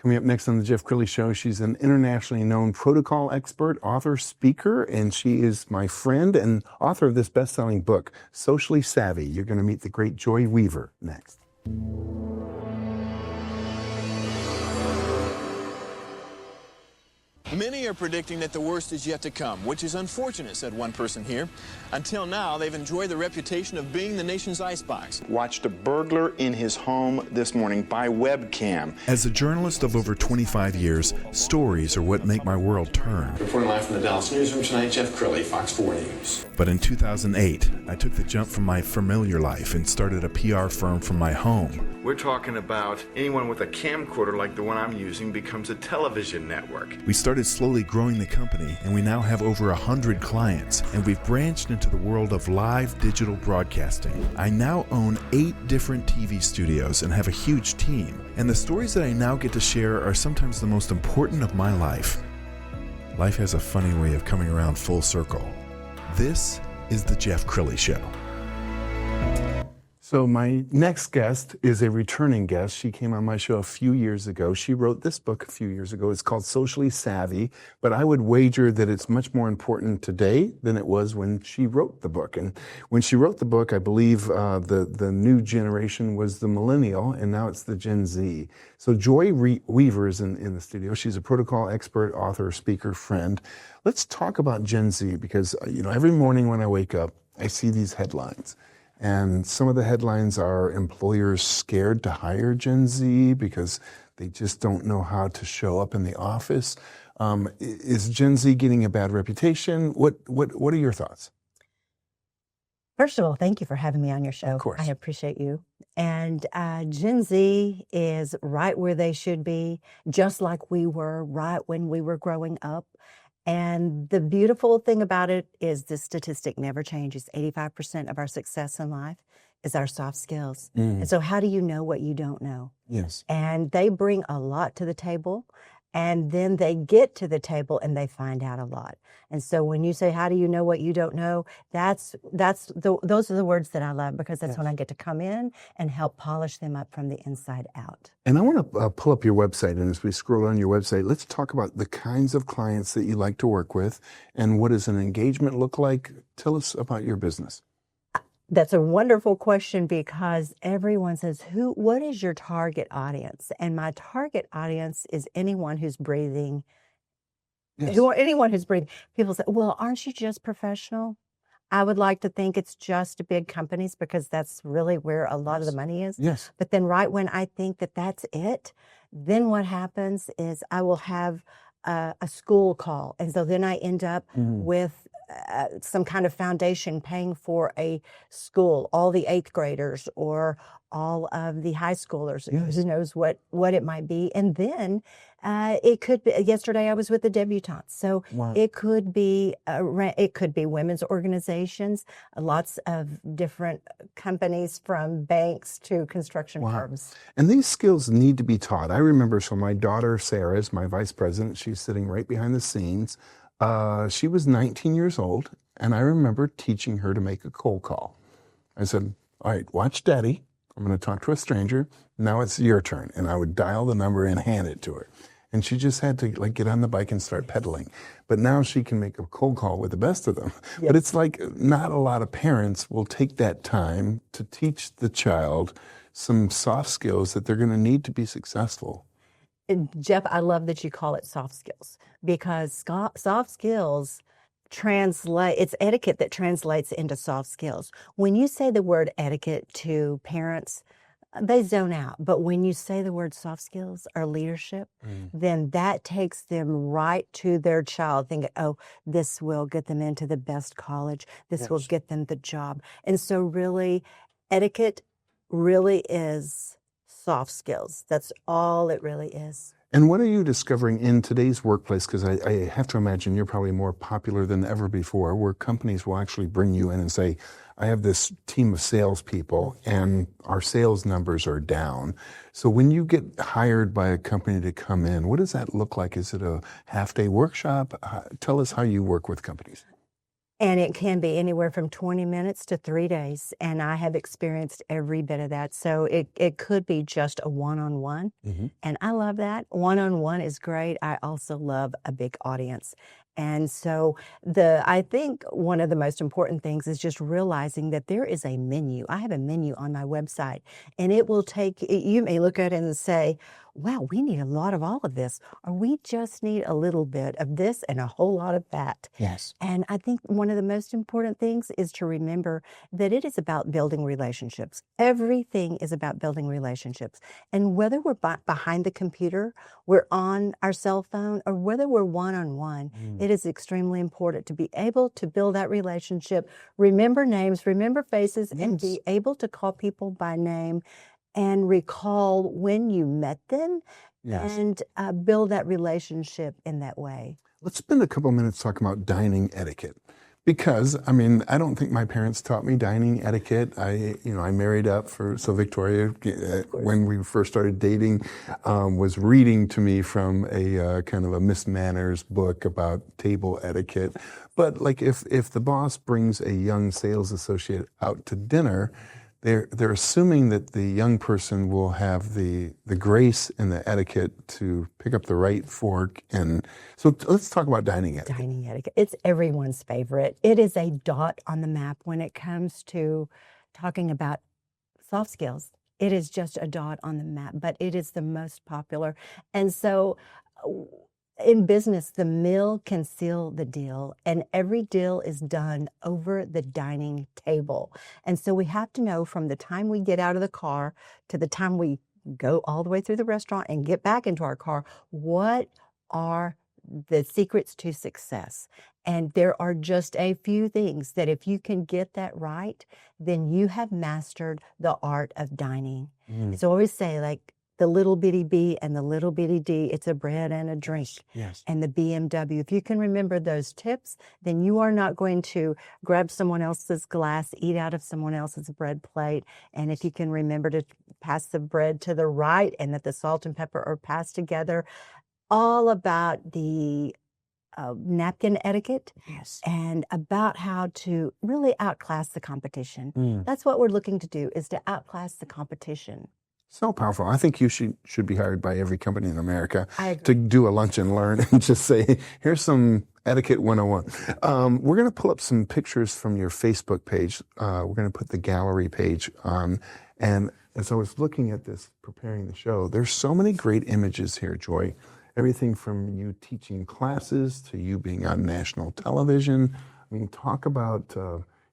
Coming up next on the Jeff Crilley Show, she's an internationally known protocol expert, author, speaker, and she is my friend and author of this best-selling book, Socially Savvy. You're going to meet the great Joy Weaver next. Many are predicting that the worst is yet to come, which is unfortunate, said one person here. Until now, they've enjoyed the reputation of being the nation's icebox. Watched a burglar in his home this morning by webcam. As a journalist of over 25 years, stories are what make my world turn. Reporting live from the Dallas newsroom tonight, Jeff Crilley, Fox 4 News. But in 2008, I took the jump from my familiar life and started a PR firm from my home. We're talking about anyone with a camcorder like the one I'm using becomes a television network. We started slowly growing the company, and we now have over 100 clients, and we've branched into the world of live digital broadcasting. I now own 8 different TV studios and have a huge team, and the stories that I now get to share are sometimes the most important of my life. Life has a funny way of coming around full circle. This is the Jeff Crilley Show. So my next guest is a returning guest. She came on my show a few years ago. She wrote this book a few years ago. It's called Socially Savvy, but I would wager that it's much more important today than it was when she wrote the book. And when she wrote the book, I believe the new generation was the millennial, and now it's the Gen Z. So Joy Weaver is in the studio. She's a protocol expert, author, speaker, friend. Let's talk about Gen Z because, every morning when I wake up, I see these headlines. And some of the headlines are employers scared to hire Gen Z because they just don't know how to show up in the office. Is Gen Z getting a bad reputation? What are your thoughts? First of all, thank you for having me on your show. Of course. I appreciate you. And Gen Z is right where they should be, just like we were right when we were growing up. And the beautiful thing about it is the statistic never changes. 85% of our success in life is our soft skills. And so how do you know what you don't know? Yes. And they bring a lot to the table. And then they get to the table and they find out a lot. And so when you say, how do you know what you don't know? Those are the words that I love because that's when I get to come in and help polish them up from the inside out. And I want to pull up your website. And as we scroll on your website, let's talk about the kinds of clients that you like to work with and what does an engagement look like? Tell us about your business. That's a wonderful question because everyone says, what is your target audience? And my target audience is anyone who's breathing. Yes. Anyone who's breathing. People say, well, aren't you just professional? I would like to think it's just big companies because that's really where a lot of the money is. Yes. But then right when I think that that's it, then what happens is I will have a school call. And so then I end up with some kind of foundation paying for a school, all the 8th graders or all of the high schoolers, who knows what it might be. And then it could be, yesterday I was with the debutantes. So it could be women's organizations, lots of different companies from banks to construction firms. And these skills need to be taught. I remember, so my daughter, Sarah, is my vice president. She's sitting right behind the scenes. She was 19 years old, and I remember teaching her to make a cold call. I said, all right, watch Daddy. I'm going to talk to a stranger. Now it's your turn. And I would dial the number and hand it to her. And she just had to get on the bike and start pedaling. But now she can make a cold call with the best of them. Yes. But it's like not a lot of parents will take that time to teach the child some soft skills that they're going to need to be successful. Jeff, I love that you call it soft skills because soft skills it's etiquette that translates into soft skills. When you say the word etiquette to parents, they zone out. But when you say the word soft skills or leadership, then that takes them right to their child thinking, oh, this will get them into the best college. This will get them the job. And so really, etiquette really is soft skills. That's all it really is. And what are you discovering in today's workplace? Because I have to imagine you're probably more popular than ever before, where companies will actually bring you in and say, I have this team of salespeople and our sales numbers are down. So when you get hired by a company to come in, what does that look like? Is it a half-day workshop? Tell us how you work with companies. And it can be anywhere from 20 minutes to 3 days, and I have experienced every bit of that. So it could be just a one-on-one, and I love that. One-on-one is great. I also love a big audience. And so I think one of the most important things is just realizing that there is a menu. I have a menu on my website, and it will take, you may look at it and say, wow, we need a lot of all of this, or we just need a little bit of this and a whole lot of that. Yes. And I think one of the most important things is to remember that it is about building relationships. Everything is about building relationships. And whether we're behind the computer, we're on our cell phone, or whether we're one-on-one, it is extremely important to be able to build that relationship, remember names, remember faces, and be able to call people by name and recall when you met them and build that relationship in that way. Let's spend a couple minutes talking about dining etiquette. Because, I mean, I don't think my parents taught me dining etiquette. I married up so Victoria, when we first started dating, was reading to me from a kind of a Miss Manners book about table etiquette. But like if the boss brings a young sales associate out to dinner, they're assuming that the young person will have the grace and the etiquette to pick up the right fork. And so let's talk about dining etiquette. Dining etiquette. It's everyone's favorite. It is a dot on the map when it comes to talking about soft skills. It is just a dot on the map, but it is the most popular. And so in business, the meal can seal the deal, and every deal is done over the dining table. And so we have to know from the time we get out of the car to the time we go all the way through the restaurant and get back into our car, what are the secrets to success? And there are just a few things that if you can get that right, then you have mastered the art of dining. So I always say, like, the little bitty B and the little bitty D, it's a bread and a drink. Yes. And the BMW. If you can remember those tips, then you are not going to grab someone else's glass, eat out of someone else's bread plate. And if you can remember to pass the bread to the right and that the salt and pepper are passed together, all about the napkin etiquette and about how to really outclass the competition. That's what we're looking to do, is to outclass the competition. So powerful. I think you should be hired by every company in America agree. to do a lunch and learn and just say, here's some etiquette 101. We're going to pull up some pictures from your Facebook page. We're going to put the gallery page on. And as I was looking at this, preparing the show, there's so many great images here, Joy. Everything from you teaching classes to you being on national television. I mean, talk about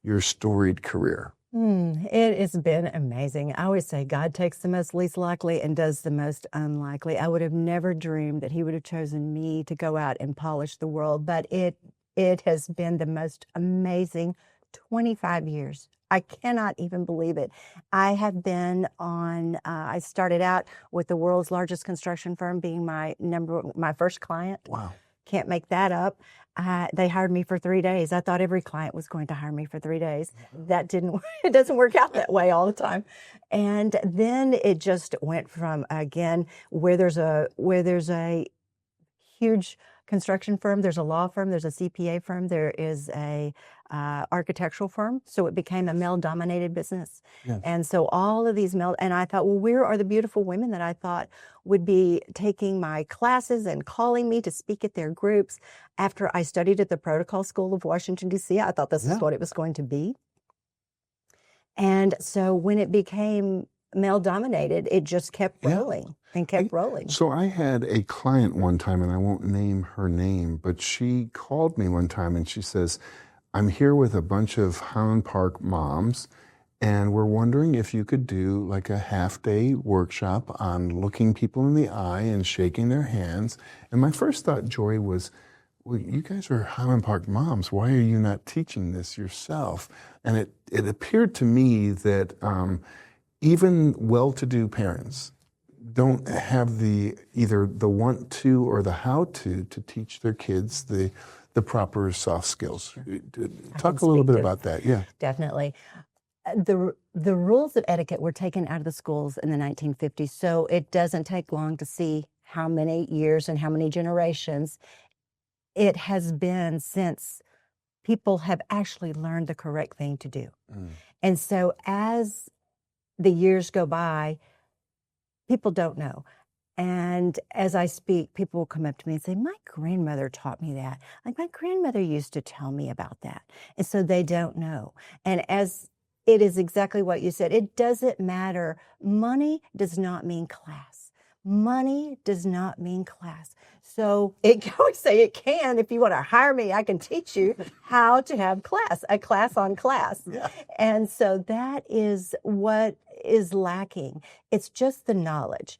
your storied career. It has been amazing. I always say God takes the most least likely and does the most unlikely. I would have never dreamed that he would have chosen me to go out and polish the world, but it has been the most amazing 25 years. I cannot even believe it. I have been on, I started out with the world's largest construction firm being my first client. Wow. Can't make that up. They hired me for 3 days. I thought every client was going to hire me for 3 days. That it doesn't work out that way all the time. And then it just went from, again, where there's a huge construction firm, there's a law firm, there's a CPA firm, there is a architectural firm. So it became a male-dominated business. Yes. And so all of these and I thought, well, where are the beautiful women that I thought would be taking my classes and calling me to speak at their groups? After I studied at the Protocol School of Washington, D.C., I thought this is what it was going to be. And so when it became male-dominated, it just kept rolling and kept rolling. So I had a client one time, and I won't name her name, but she called me one time and she says, I'm here with a bunch of Highland Park moms, and we're wondering if you could do like a half-day workshop on looking people in the eye and shaking their hands. And my first thought, Joy, was, well, you guys are Highland Park moms. Why are you not teaching this yourself? And it appeared to me that even well-to-do parents don't have either the want to or the how to teach their kids the proper soft skills. Talk a little bit about that. Yeah, definitely. The rules of etiquette were taken out of the schools in the 1950s, so it doesn't take long to see how many years and how many generations it has been since people have actually learned the correct thing to do. And so as the years go by, people don't know. And as I speak, people will come up to me and say, my grandmother taught me that. Like, my grandmother used to tell me about that. And so they don't know. And as it is exactly what you said, it doesn't matter. Money does not mean class. Money does not mean class. So I always say it can. If you want to hire me, I can teach you how to have a class on class. Yeah. And so that is what is lacking. It's just the knowledge.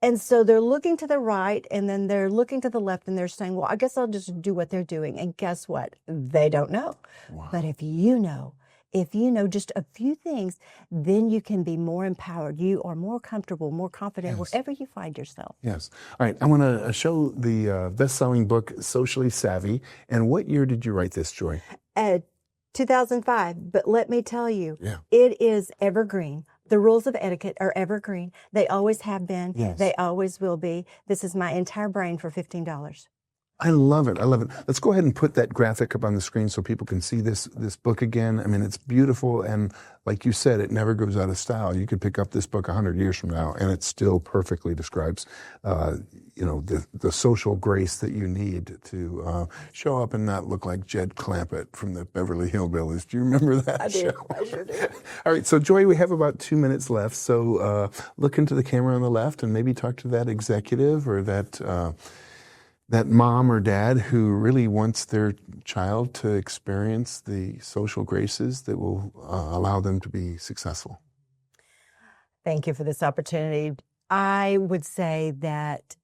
And so they're looking to the right, and then they're looking to the left, and they're saying, well, I guess I'll just do what they're doing. And guess what? They don't know. Wow. But if you know just a few things, then you can be more empowered. You are more comfortable, more confident, yes, wherever you find yourself. Yes. All right. I want to show the best-selling book, Socially Savvy. And what year did you write this, Joy? 2005. But let me tell you, it is evergreen. The rules of etiquette are evergreen. They always have been. Yes. They always will be. This is my entire brain for $15. I love it. I love it. Let's go ahead and put that graphic up on the screen so people can see this book again. I mean, it's beautiful. And like you said, it never goes out of style. You could pick up this book 100 years from now, and it still perfectly describes, the social grace that you need to show up and not look like Jed Clampett from the Beverly Hillbillies. Do you remember that show? I sure do. All right. So, Joy, we have about 2 minutes left. So look into the camera on the left and maybe talk to that executive or that mom or dad who really wants their child to experience the social graces that will allow them to be successful. Thank you for this opportunity. I would say that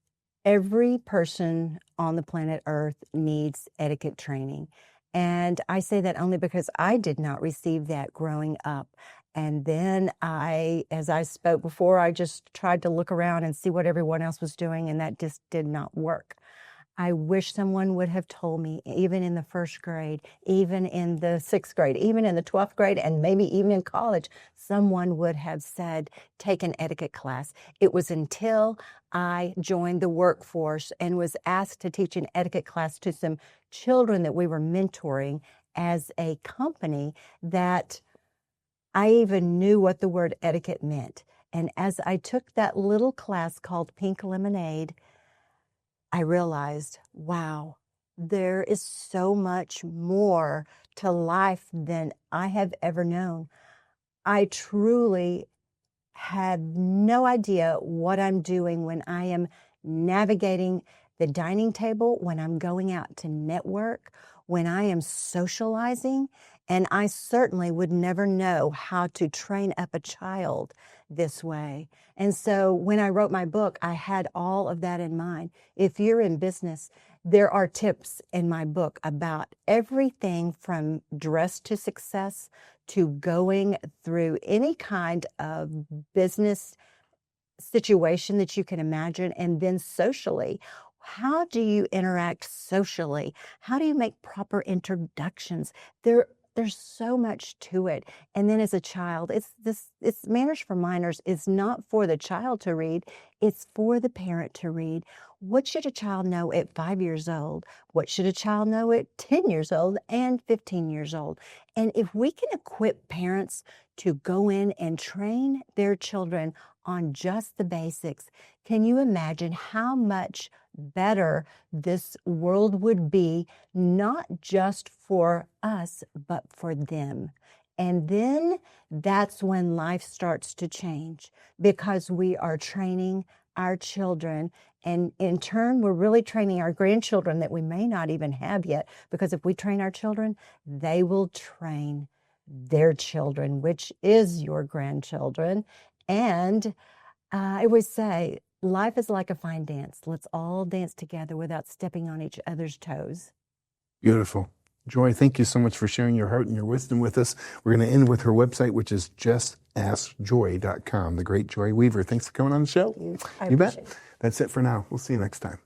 every person on the planet Earth needs etiquette training. And I say that only because I did not receive that growing up. And then as I spoke before, I just tried to look around and see what everyone else was doing, and that just did not work. I wish someone would have told me, even in the first grade, even in the sixth grade, even in the 12th grade, and maybe even in college, someone would have said, take an etiquette class. It was until I joined the workforce and was asked to teach an etiquette class to some children that we were mentoring as a company that I even knew what the word etiquette meant. And as I took that little class called Pink Lemonade, I realized, wow, there is so much more to life than I have ever known. I truly have no idea what I'm doing when I am navigating the dining table, when I'm going out to network, when I am socializing, and I certainly would never know how to train up a child this way. And so when I wrote my book, I had all of that in mind. If you're in business, there are tips in my book about everything from dress to success to going through any kind of business situation that you can imagine, and then socially. How do you interact socially? How do you make proper introductions? There's so much to it. And then as a child, it's Manners for Minors is not for the child to read, it's for the parent to read. What should a child know at 5 years old? What should a child know at 10 years old and 15 years old? And if we can equip parents to go in and train their children on just the basics, can you imagine how much better this world would be, not just for us, but for them? And then that's when life starts to change, because we are training our children, and in turn, we're really training our grandchildren that we may not even have yet, because if we train our children, they will train their children, which is your grandchildren. And I always say, life is like a fine dance. Let's all dance together without stepping on each other's toes. Beautiful. Joy, thank you so much for sharing your heart and your wisdom with us. We're going to end with her website, which is justaskjoy.com. The great Joy Weaver. Thanks for coming on the show. I appreciate it. That's it for now. We'll see you next time.